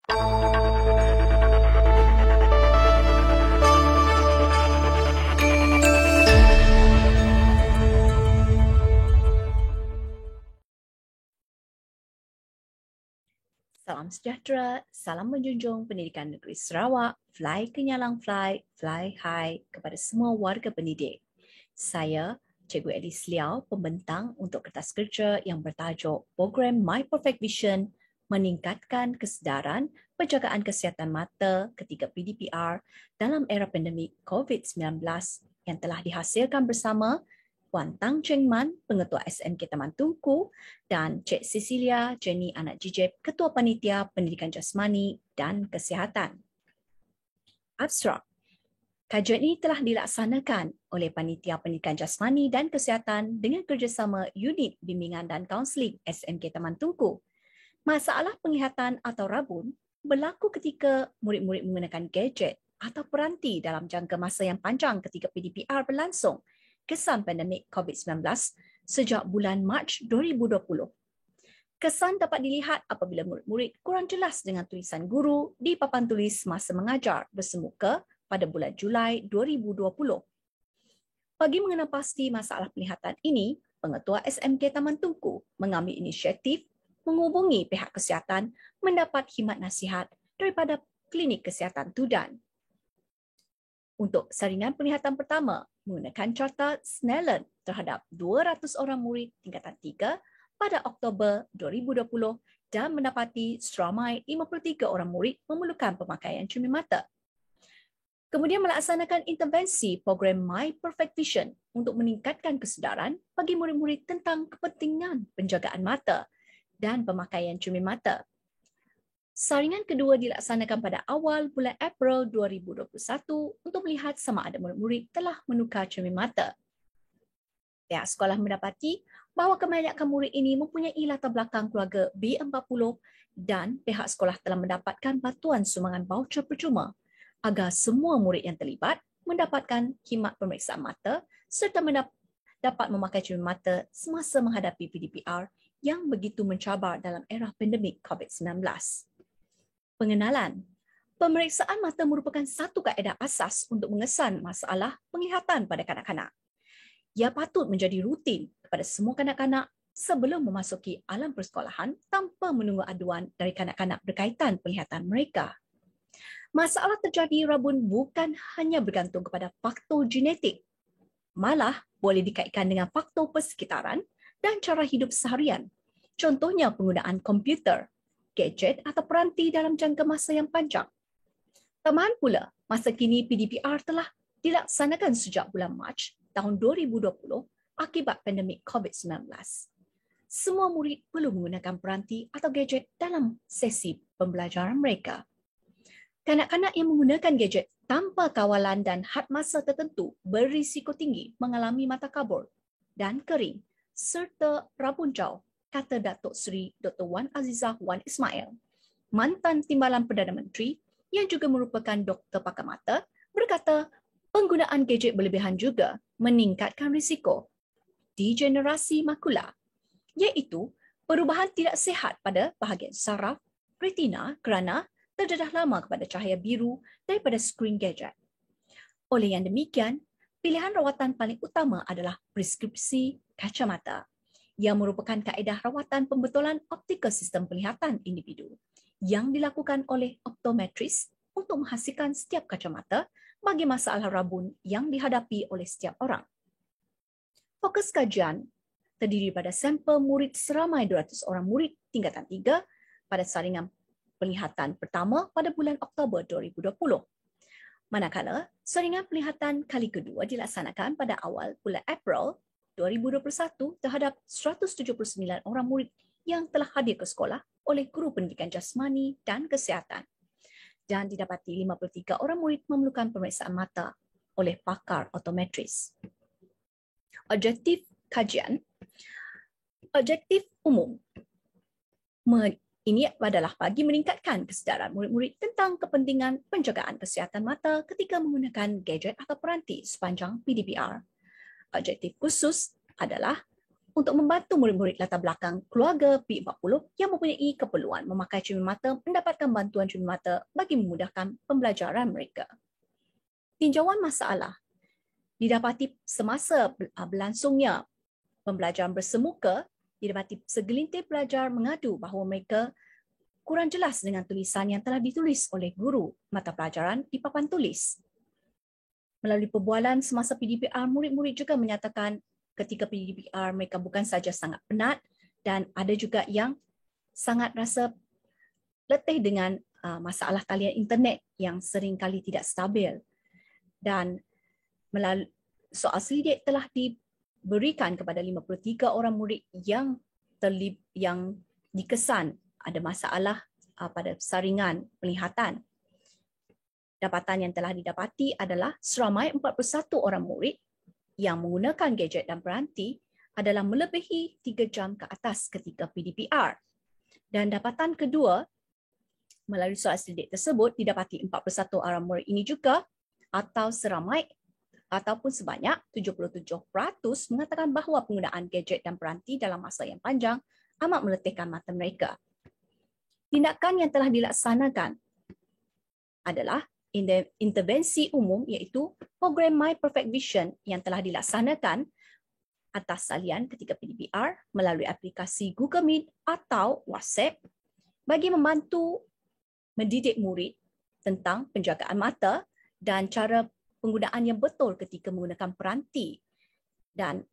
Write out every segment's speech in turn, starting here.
Salam sejahtera, salam menjunjung pendidikan negeri Sarawak, fly kenyalang fly, fly high kepada semua warga pendidik. Saya, Cikgu Alice Liao, pembentang untuk kertas kerja yang bertajuk Program My Perfect Vision meningkatkan kesedaran penjagaan kesihatan mata ketika PDPR dalam era pandemik COVID-19 yang telah dihasilkan bersama Puan Tang Cheng Man, Pengetua SMK Taman Tunku, dan Cik Cecilia Jenny Anak Jijip, Ketua Panitia Pendidikan Jasmani dan Kesihatan. Abstrak. Kajian ini telah dilaksanakan oleh Panitia Pendidikan Jasmani dan Kesihatan dengan kerjasama Unit Bimbingan dan Kaunseling SMK Taman Tunku. Masalah penglihatan atau rabun berlaku ketika murid-murid menggunakan gadget atau peranti dalam jangka masa yang panjang ketika PDPR berlangsung kesan pandemik COVID-19 sejak bulan Mac 2020. Kesan dapat dilihat apabila murid-murid kurang jelas dengan tulisan guru di papan tulis masa mengajar bersemuka pada bulan Julai 2020. Bagi mengenal pasti masalah penglihatan ini, Pengetua SMK Taman Tunku mengambil inisiatif menghubungi pihak kesihatan mendapat khidmat nasihat daripada Klinik Kesihatan Tudan. Untuk saringan penglihatan pertama, menggunakan carta Snellen terhadap 200 orang murid tingkatan 3 pada Oktober 2020 dan mendapati seramai 53 orang murid memerlukan pemakaian cermin mata. Kemudian melaksanakan intervensi program My Perfect Vision untuk meningkatkan kesedaran bagi murid-murid tentang kepentingan penjagaan mata dan pemakaian cermin mata. Saringan kedua dilaksanakan pada awal bulan April 2021 untuk melihat sama ada murid-murid telah menukar cermin mata. Pihak sekolah mendapati bahawa kebanyakan murid ini mempunyai latar belakang keluarga B40 dan pihak sekolah telah mendapatkan bantuan sumbangan voucher percuma agar semua murid yang terlibat mendapatkan khidmat pemeriksaan mata serta dapat memakai cermin mata semasa menghadapi PDPR yang begitu mencabar dalam era pandemik COVID-19. Pengenalan. Pemeriksaan mata merupakan satu kaedah asas untuk mengesan masalah penglihatan pada kanak-kanak. Ia patut menjadi rutin kepada semua kanak-kanak sebelum memasuki alam persekolahan tanpa menunggu aduan dari kanak-kanak berkaitan penglihatan mereka. Masalah terjadi rabun bukan hanya bergantung kepada faktor genetik, malah boleh dikaitkan dengan faktor persekitaran dan cara hidup seharian. Contohnya penggunaan komputer, gadget atau peranti dalam jangka masa yang panjang. Tambahan pula, masa kini PDPR telah dilaksanakan sejak bulan Mac tahun 2020 akibat pandemik COVID-19. Semua murid perlu menggunakan peranti atau gadget dalam sesi pembelajaran mereka. Kanak-kanak yang menggunakan gadget tanpa kawalan dan had masa tertentu berisiko tinggi mengalami mata kabur dan kering serta rabun jauh, kata Datuk Seri Dr. Wan Azizah Wan Ismail, mantan Timbalan Perdana Menteri yang juga merupakan doktor pakar mata, berkata penggunaan gadget berlebihan juga meningkatkan risiko degenerasi makula, iaitu perubahan tidak sihat pada bahagian saraf retina kerana terdedah lama kepada cahaya biru daripada skrin gadget. Oleh yang demikian, pilihan rawatan paling utama adalah preskripsi kacamata, yang merupakan kaedah rawatan pembetulan optikal sistem penglihatan individu yang dilakukan oleh optometris untuk menghasilkan setiap kacamata bagi masalah rabun yang dihadapi oleh setiap orang. Fokus kajian terdiri pada sampel murid seramai 200 orang murid tingkatan 3 pada saringan penglihatan pertama pada bulan Oktober 2020. Manakala saringan penglihatan kali kedua dilaksanakan pada awal bulan April 2021 terhadap 179 orang murid yang telah hadir ke sekolah oleh guru pendidikan jasmani dan kesihatan. Dan didapati 53 orang murid memerlukan pemeriksaan mata oleh pakar optometris. Objektif kajian. Objektif umum. Ini adalah bagi meningkatkan kesedaran murid-murid tentang kepentingan penjagaan kesihatan mata ketika menggunakan gadget atau peranti sepanjang PDPR. Objektif khusus adalah untuk membantu murid-murid latar belakang keluarga P40 yang mempunyai keperluan memakai cermin mata mendapatkan bantuan cermin mata bagi memudahkan pembelajaran mereka. Tinjauan masalah didapati semasa berlangsungnya pembelajaran bersemuka, didapati segelintir pelajar mengadu bahawa mereka kurang jelas dengan tulisan yang telah ditulis oleh guru mata pelajaran di papan tulis. Melalui perbualan semasa PDPR, murid-murid juga menyatakan ketika PDPR mereka bukan saja sangat penat dan ada juga yang sangat rasa letih dengan masalah talian internet yang sering kali tidak stabil. Dan soal selidik telah diberikan kepada 53 orang murid yang dikesan ada masalah pada saringan penglihatan. Dapatan yang telah didapati adalah seramai 41 orang murid yang menggunakan gadget dan peranti adalah melebihi 3 jam ke atas ketika PDPR. Dan dapatan kedua, melalui soal selidik tersebut, didapati 41 orang murid ini juga atau sebanyak 77% mengatakan bahawa penggunaan gadget dan peranti dalam masa yang panjang amat meletihkan mata mereka. Tindakan yang telah dilaksanakan adalah intervensi umum iaitu program My Perfect Vision yang telah dilaksanakan atas salian ketika PDPR melalui aplikasi Google Meet atau WhatsApp bagi membantu mendidik murid tentang penjagaan mata dan cara penggunaan yang betul ketika menggunakan peranti dan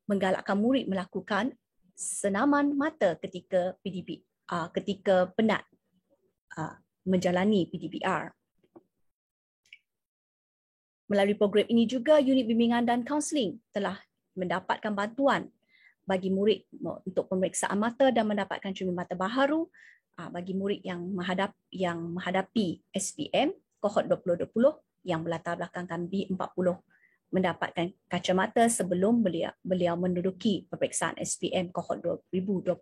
menggalakkan murid melakukan senaman mata ketika ketika penat menjalani PDPR. Melalui program ini juga unit bimbingan dan kaunseling telah mendapatkan bantuan bagi murid untuk pemeriksaan mata dan mendapatkan cermin mata baharu bagi murid yang menghadapi SPM kohort 2020 yang berlatar belakangkan B40 mendapatkan kacamata sebelum beliau menduduki peperiksaan SPM kohort 2020.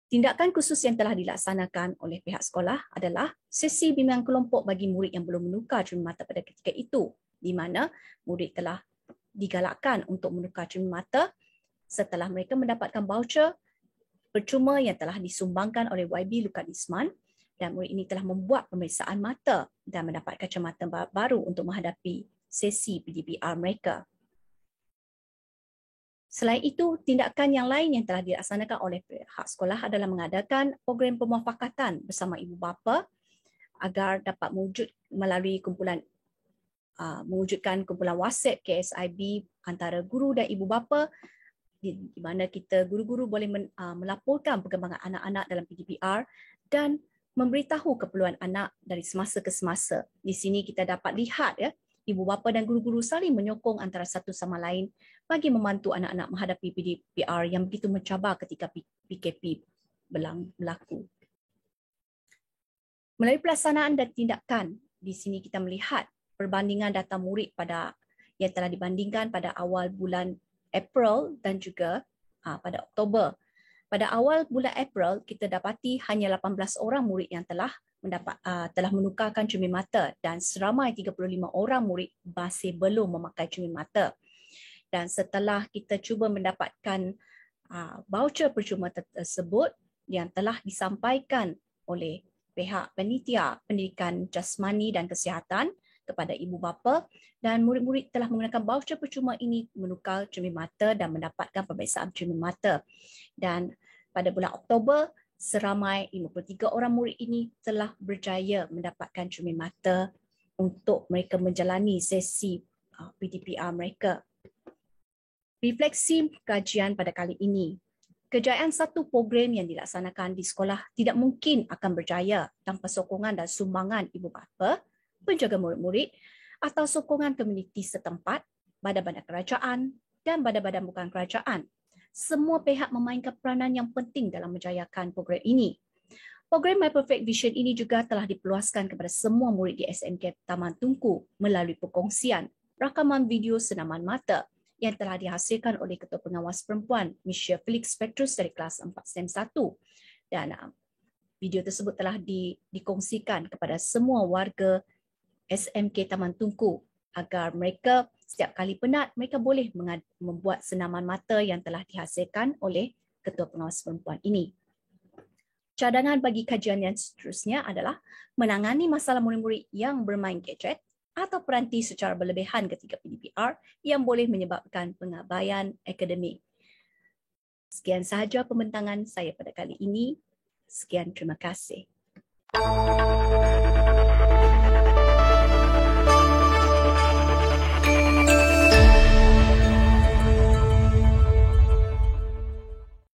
Tindakan khusus yang telah dilaksanakan oleh pihak sekolah adalah sesi bimbingan kelompok bagi murid yang belum menukar cermin mata pada ketika itu, di mana murid telah digalakkan untuk menukar cermin mata setelah mereka mendapatkan voucher percuma yang telah disumbangkan oleh YB Lukadisman, dan murid ini telah membuat pemeriksaan mata dan mendapat kacamata baru untuk menghadapi sesi PDPR mereka. Selain itu, tindakan yang lain yang telah dilaksanakan oleh pihak sekolah adalah mengadakan program pemuafakatan bersama ibu bapa agar dapat mewujudkan kumpulan WhatsApp KSIB antara guru dan ibu bapa di mana kita guru-guru boleh melaporkan perkembangan anak-anak dalam PDPR dan memberitahu keperluan anak dari semasa ke semasa. Di sini kita dapat lihat ibu bapa dan guru-guru saling menyokong antara satu sama lain bagi membantu anak-anak menghadapi PDPR yang begitu mencabar ketika PKP berlaku. Melalui pelaksanaan dan tindakan, di sini kita melihat perbandingan data murid yang telah dibandingkan pada awal bulan April dan juga pada Oktober. Pada awal bulan April, kita dapati hanya 18 orang murid yang telah menukarkan cermin mata dan seramai 35 orang murid masih belum memakai cermin mata. Dan setelah kita cuba mendapatkan voucher percuma tersebut yang telah disampaikan oleh pihak panitia pendidikan jasmani dan kesihatan kepada ibu bapa, dan murid-murid telah menggunakan voucher percuma ini menukar cermin mata dan mendapatkan pemeriksaan cermin mata. Dan pada bulan Oktober, seramai 53 orang murid ini telah berjaya mendapatkan cermin mata untuk mereka menjalani sesi PDPR mereka. Refleksi kajian pada kali ini. Kejayaan satu program yang dilaksanakan di sekolah tidak mungkin akan berjaya tanpa sokongan dan sumbangan ibu bapa, penjaga murid-murid atau sokongan komuniti setempat, badan-badan kerajaan dan badan-badan bukan kerajaan. Semua pihak memainkan peranan yang penting dalam menjayakan program ini. Program My Perfect Vision ini juga telah diperluaskan kepada semua murid di SMK Taman Tunku melalui perkongsian rakaman video senaman mata yang telah dihasilkan oleh Ketua Pengawas Perempuan, Michelle Felix Petrus dari kelas 4 STEM 1. Dan video tersebut telah dikongsikan kepada semua warga SMK Taman Tunku agar mereka Setiap kali penat, mereka boleh membuat senaman mata yang telah dihasilkan oleh Ketua Pengawas Perempuan ini. Cadangan bagi kajian yang seterusnya adalah menangani masalah murid-murid yang bermain gadget atau peranti secara berlebihan ketika PDPR yang boleh menyebabkan pengabaian akademik. Sekian sahaja pembentangan saya pada kali ini. Sekian, terima kasih.